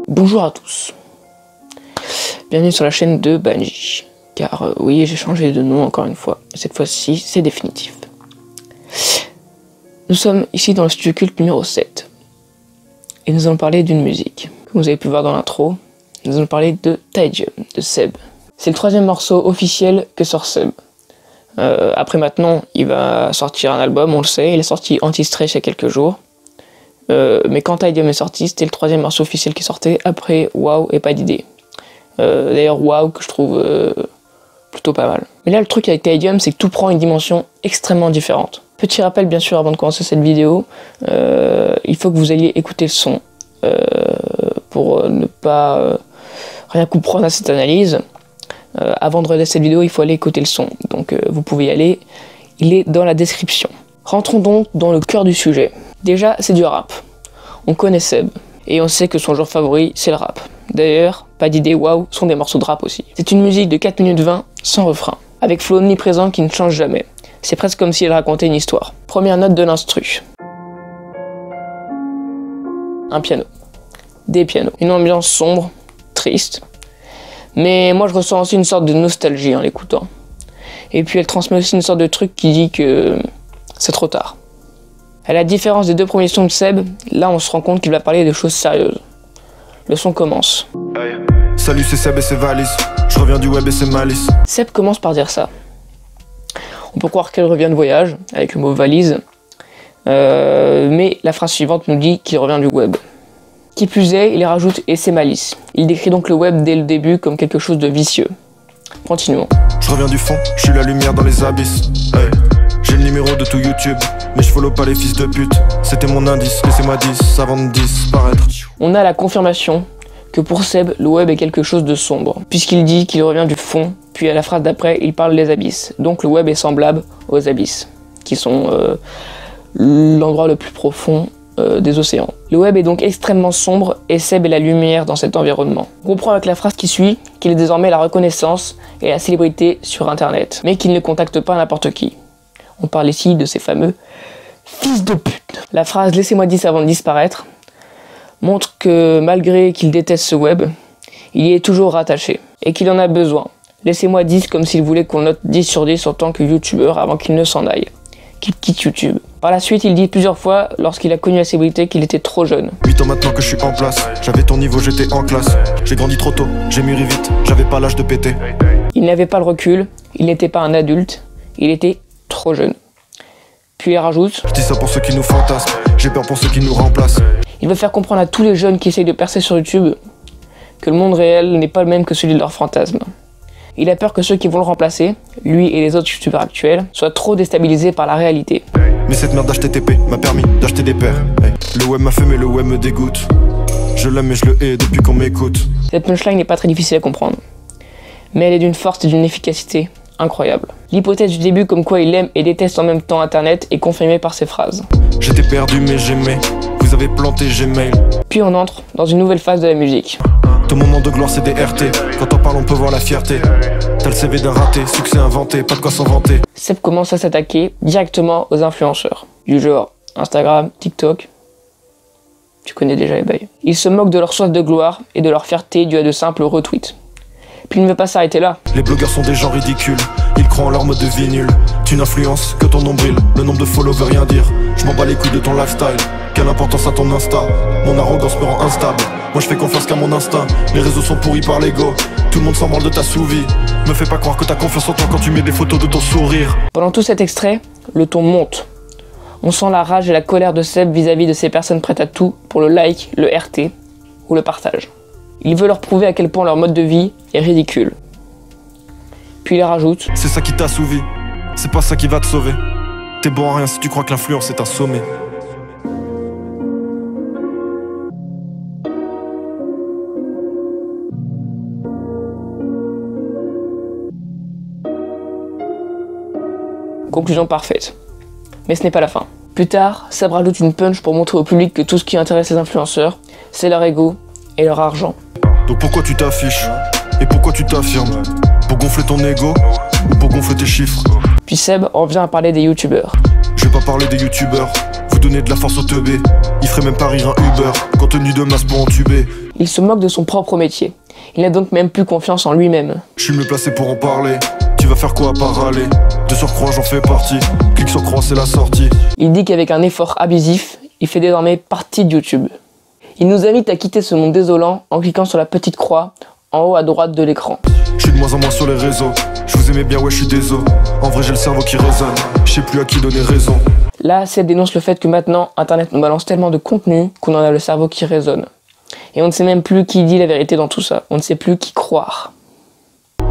Bonjour à tous, bienvenue sur la chaîne de Banji, car oui, j'ai changé de nom encore une fois, cette fois-ci c'est définitif. Nous sommes ici dans le studio culte numéro 7, et nous allons parler d'une musique. Comme vous avez pu voir dans l'intro, nous allons parler de Taidium, de Seb. C'est le troisième morceau officiel que sort Seb. Après maintenant, il va sortir un album, on le sait, il est sorti Anti-Stress il y a quelques jours. Mais quand Taidium est sorti, c'était le troisième morceau officiel qui sortait après Wow et Pas d'idée. D'ailleurs Wow que je trouve plutôt pas mal. Mais là le truc avec Taidium, c'est que tout prend une dimension extrêmement différente. Petit rappel bien sûr avant de commencer cette vidéo, il faut que vous alliez écouter le son pour ne pas rien comprendre à cette analyse. Avant de regarder cette vidéo, il faut aller écouter le son, donc vous pouvez y aller, il est dans la description. Rentrons donc dans le cœur du sujet. Déjà, c'est du rap. On connaît Seb, et on sait que son genre favori, c'est le rap. D'ailleurs, Pas d'idée, Wow sont des morceaux de rap aussi. C'est une musique de 4 minutes 20, sans refrain, avec flow omniprésent qui ne change jamais. C'est presque comme si elle racontait une histoire. Première note de l'instru. Un piano. Des pianos. Une ambiance sombre, triste. Mais moi je ressens aussi une sorte de nostalgie en l'écoutant. Et puis elle transmet aussi une sorte de truc qui dit que c'est trop tard. À la différence des deux premiers sons de Seb, là on se rend compte qu'il va parler de choses sérieuses. Le son commence. Hey. Salut, c'est Seb et c'est Valise. Je reviens du web et c'est Malice. Seb commence par dire ça. On peut croire qu'elle revient de voyage, avec le mot valise. Mais la phrase suivante nous dit qu'il revient du web. Qui plus est, il rajoute « et c'est malice ». Il décrit donc le web dès le début comme quelque chose de vicieux. Continuons. Je reviens du fond, je suis la lumière dans les abysses. Hey. J'ai le numéro de tout YouTube, mais je follow pas les fils de pute. C'était mon indice, laissez-moi 10 avant de disparaître. On a la confirmation que pour Seb, le web est quelque chose de sombre, puisqu'il dit qu'il revient du fond, puis à la phrase d'après, il parle des abysses. Donc le web est semblable aux abysses, qui sont l'endroit le plus profond des océans. Le web est donc extrêmement sombre et Seb est la lumière dans cet environnement. On comprend avec la phrase qui suit qu'il est désormais la reconnaissance et la célébrité sur internet, mais qu'il ne contacte pas n'importe qui. On parle ici de ces fameux fils de pute. La phrase « laissez-moi 10 avant de disparaître » montre que malgré qu'il déteste ce web, il y est toujours rattaché et qu'il en a besoin. Laissez-moi 10 comme s'il voulait qu'on note 10 sur 10 en tant que youtubeur avant qu'il ne s'en aille, qu'il quitte YouTube. Par la suite, il dit plusieurs fois, lorsqu'il a connu la célébrité, qu'il était trop jeune. 8 ans maintenant que je suis en place, j'avais ton niveau, j'étais en classe. J'ai grandi trop tôt, j'ai mûri vite, j'avais pas l'âge de péter. Il n'avait pas le recul, il n'était pas un adulte, il était trop jeune. Puis il rajoute... Je dis ça pour ceux qui nous fantasment, j'ai peur pour ceux qui nous remplacent. Il veut faire comprendre à tous les jeunes qui essayent de percer sur YouTube que le monde réel n'est pas le même que celui de leur fantasme. Il a peur que ceux qui vont le remplacer, lui et les autres youtubeurs actuels, soient trop déstabilisés par la réalité. Mais cette merde d'HTTP m'a permis d'acheter des paires. Hey. Le web m'a fait mais le web me dégoûte. Je l'aime et je le hais depuis qu'on m'écoute. Cette punchline n'est pas très difficile à comprendre, mais elle est d'une force et d'une efficacité incroyable. L'hypothèse du début comme quoi il aime et déteste en même temps internet est confirmée par ces phrases. J'étais perdu mais j'aimais, vous avez planté Gmail. Puis on entre dans une nouvelle phase de la musique. Ton moment de gloire c'est des RT, quand on parle on peut voir la fierté. T'as le CV d'un raté, succès inventé, pas de quoi s'en vanter. Seb commence à s'attaquer directement aux influenceurs, du genre Instagram, TikTok. Tu connais déjà les bails. Il se moque de leur soif de gloire et de leur fierté due à de simples retweets. Puis il ne veut pas s'arrêter là. Les blogueurs sont des gens ridicules, ils croient en leur mode de vie nul. Tu n'influences que ton nombril, le nombre de follow veut rien dire. Je m'en bats les couilles de ton lifestyle, quelle importance à ton Insta. Mon arrogance me rend instable, moi je fais confiance qu'à mon instinct. Les réseaux sont pourris par l'ego, tout le monde s'en branle de ta sous-vie. Me fais pas croire que t'as confiance en toi quand tu mets des photos de ton sourire. Pendant tout cet extrait, le ton monte. On sent la rage et la colère de Seb vis-à-vis de ces personnes prêtes à tout pour le like, le RT ou le partage. Il veut leur prouver à quel point leur mode de vie est ridicule. Puis il rajoute... C'est ça qui t'a assouvi, c'est pas ça qui va te sauver. T'es bon à rien si tu crois que l'influence est un sommet. Conclusion parfaite. Mais ce n'est pas la fin. Plus tard, Seb rajoute une punch pour montrer au public que tout ce qui intéresse les influenceurs, c'est leur ego et leur argent. Donc pourquoi tu t'affiches? Et pourquoi tu t'affirmes? Pour gonfler ton ego ou pour gonfler tes chiffres? Puis Seb en vient à parler des youtubeurs. Je vais pas parler des youtubeurs, vous donner de la force au teubé. Il ferait même pas rire un Uber, contenu de masse pour entuber. Il se moque de son propre métier. Il n'a donc même plus confiance en lui-même. Je suis mieux placé pour en parler. Tu vas faire quoi à part râler? De surcroît j'en fais partie. Clique sur croix, c'est la sortie. Il dit qu'avec un effort abusif, il fait désormais partie de YouTube. Il nous invite à quitter ce monde désolant en cliquant sur la petite croix en haut à droite de l'écran. Je suis de moins en moins sur les réseaux. Je vous aimais bien, ouais, je suis désolé. En vrai, j'ai le cerveau qui résonne. Je sais plus à qui donner raison. Là, Seb dénonce le fait que maintenant, Internet nous balance tellement de contenu qu'on en a le cerveau qui résonne. Et on ne sait même plus qui dit la vérité dans tout ça. On ne sait plus qui croire.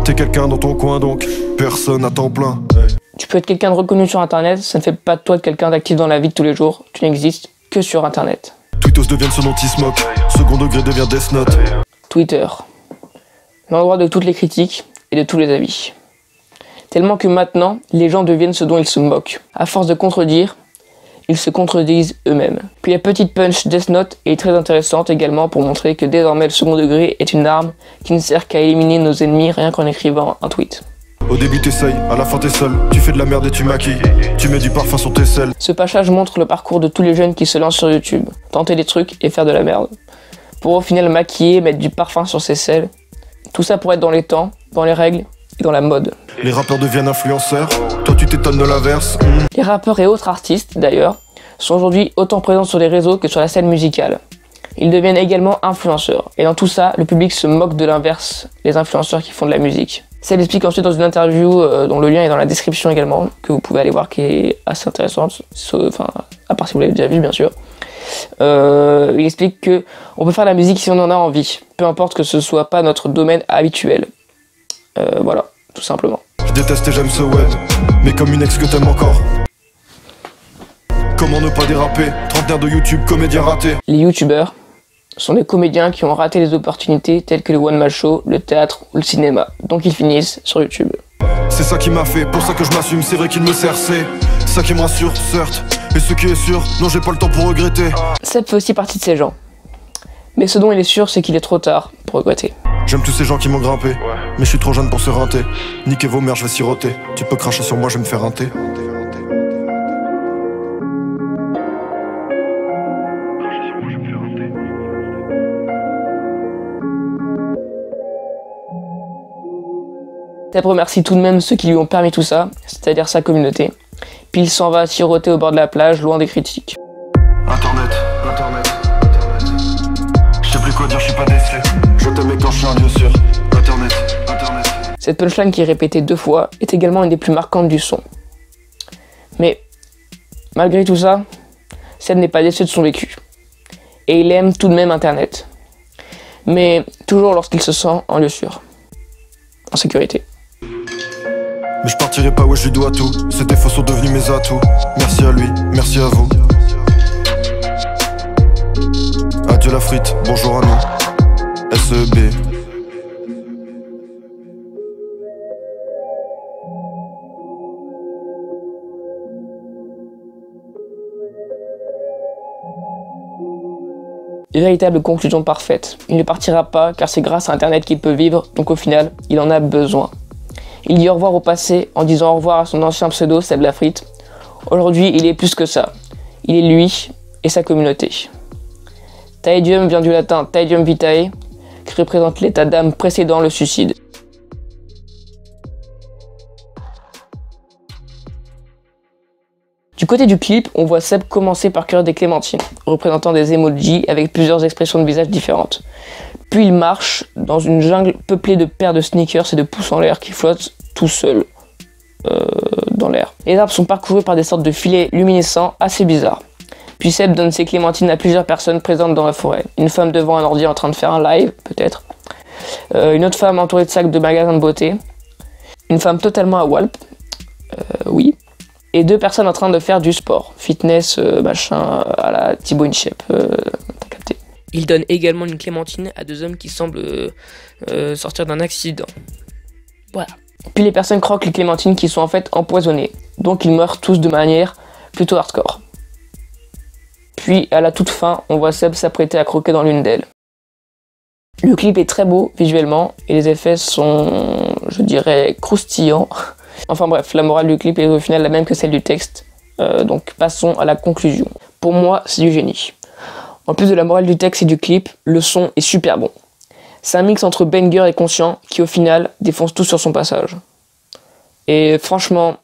T'es quelqu'un dans ton coin donc, personne à temps plein. Tu peux être quelqu'un de reconnu sur Internet, ça ne fait pas de toi quelqu'un d'actif dans la vie de tous les jours. Tu n'existes que sur Internet. Tweetos deviennent ce dont ils se moquent. Second degré devient Death Note. Twitter. L'endroit de toutes les critiques et de tous les avis. Tellement que maintenant, les gens deviennent ce dont ils se moquent. À force de contredire, ils se contredisent eux-mêmes. Puis la petite punch Death Note est très intéressante également pour montrer que désormais le second degré est une arme qui ne sert qu'à éliminer nos ennemis rien qu'en écrivant un tweet. Au début t'essayes, à la fin t'es seul. Tu fais de la merde et tu maquilles. Tu mets du parfum sur tes selles. Ce passage montre le parcours de tous les jeunes qui se lancent sur YouTube. Tenter des trucs et faire de la merde. Pour au final maquiller, mettre du parfum sur ses selles. Tout ça pour être dans les temps, dans les règles et dans la mode. Les rappeurs deviennent influenceurs. Toi tu t'étonnes de l'inverse. Les rappeurs et autres artistes, d'ailleurs, sont aujourd'hui autant présents sur les réseaux que sur la scène musicale. Ils deviennent également influenceurs. Et dans tout ça, le public se moque de l'inverse, les influenceurs qui font de la musique. Ça l'explique ensuite dans une interview dont le lien est dans la description également, que vous pouvez aller voir, qui est assez intéressante, enfin, à part si vous l'avez déjà vu bien sûr. Il explique que on peut faire de la musique si on en a envie, peu importe que ce soit pas notre domaine habituel. Voilà, tout simplement. Je déteste et j'aime ce web, mais comme une ex que t'aimes encore. Comment ne pas déraper? Trentenaire de YouTube, comédien raté. Les youtubeurs sont des comédiens qui ont raté les opportunités telles que le one-man show, le théâtre ou le cinéma. Donc ils finissent sur YouTube. C'est ça qui m'a fait, pour ça que je m'assume, c'est vrai qu'il me sert, c'est ça qui me rassure, certes. Et ce qui est sûr, non j'ai pas le temps pour regretter. Seb fait aussi partie de ces gens. Mais ce dont il est sûr, c'est qu'il est trop tard pour regretter. J'aime tous ces gens qui m'ont grimpé, mais je suis trop jeune pour se rinter. Niquez vos mères, je vais siroter. Tu peux cracher sur moi, je vais me faire rinter. Seb remercie tout de même ceux qui lui ont permis tout ça, c'est-à-dire sa communauté. Puis il s'en va siroter au bord de la plage, loin des critiques. Internet. Je sais plus quoi dire, je suis pas déçu. Je t'aimais quand je suis un dieu sûr. Internet. Cette punchline qui est répétée 2 fois est également une des plus marquantes du son. Mais malgré tout ça, Seb n'est pas déçu de son vécu. Et il aime tout de même Internet. Mais toujours lorsqu'il se sent en lieu sûr. En sécurité. Mais je partirai pas, ouais je lui dois tout. Ces défauts sont devenus mes atouts. Merci à lui, merci à vous. Adieu la frite, bonjour à nous. SEB. Véritable conclusion parfaite. Il ne partira pas car c'est grâce à Internet qu'il peut vivre, donc au final, il en a besoin. Il dit au revoir au passé en disant au revoir à son ancien pseudo, Seb la frite. Aujourd'hui, il est plus que ça. Il est lui et sa communauté. Taedium vient du latin Taedium vitae, qui représente l'état d'âme précédant le suicide. Du côté du clip, on voit Seb commencer par cueillir des clémentines, représentant des emojis avec plusieurs expressions de visage différentes. Puis il marche dans une jungle peuplée de paires de sneakers et de pouces en l'air qui flottent tout seuls dans l'air. Les arbres sont parcourus par des sortes de filets luminescents assez bizarres. Puis Seb donne ses clémentines à plusieurs personnes présentes dans la forêt. Une femme devant un ordi en train de faire un live, peut-être. Une autre femme entourée de sacs de magasins de beauté. Une femme totalement à Walp. Oui. Et 2 personnes en train de faire du sport. Fitness, machin, à la Thibaut InShape. T'as capté. Il donne également une clémentine à 2 hommes qui semblent sortir d'un accident. Voilà. Puis les personnes croquent les clémentines qui sont en fait empoisonnées. Donc ils meurent tous de manière plutôt hardcore. Puis à la toute fin, on voit Seb s'apprêter à croquer dans l'une d'elles. Le clip est très beau visuellement et les effets sont, je dirais, croustillants. Enfin bref, la morale du clip est au final la même que celle du texte. Donc passons à la conclusion. Pour moi, c'est du génie. En plus de la morale du texte et du clip, le son est super bon. C'est un mix entre banger et conscient qui au final défonce tout sur son passage. Et franchement,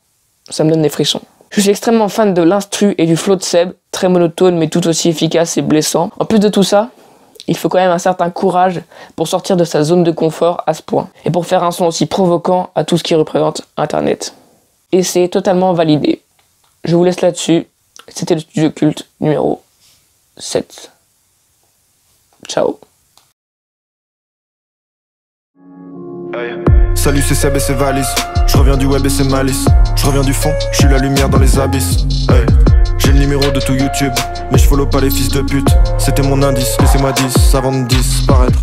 ça me donne des frissons. Je suis extrêmement fan de l'instru et du flow de Seb, très monotone mais tout aussi efficace et blessant. En plus de tout ça, il faut quand même un certain courage pour sortir de sa zone de confort à ce point. Et pour faire un son aussi provoquant à tout ce qui représente Internet. Et c'est totalement validé. Je vous laisse là-dessus. C'était le Studio Culte numéro 7. Ciao. Salut, c'est Seb et c'est Valise. Je reviens du web et c'est malice. Je reviens du fond, je suis la lumière dans les abysses. Hey. J'ai le numéro de tout YouTube, mais je follow pas les fils de pute. C'était mon indice, laissez-moi 10 avant de disparaître.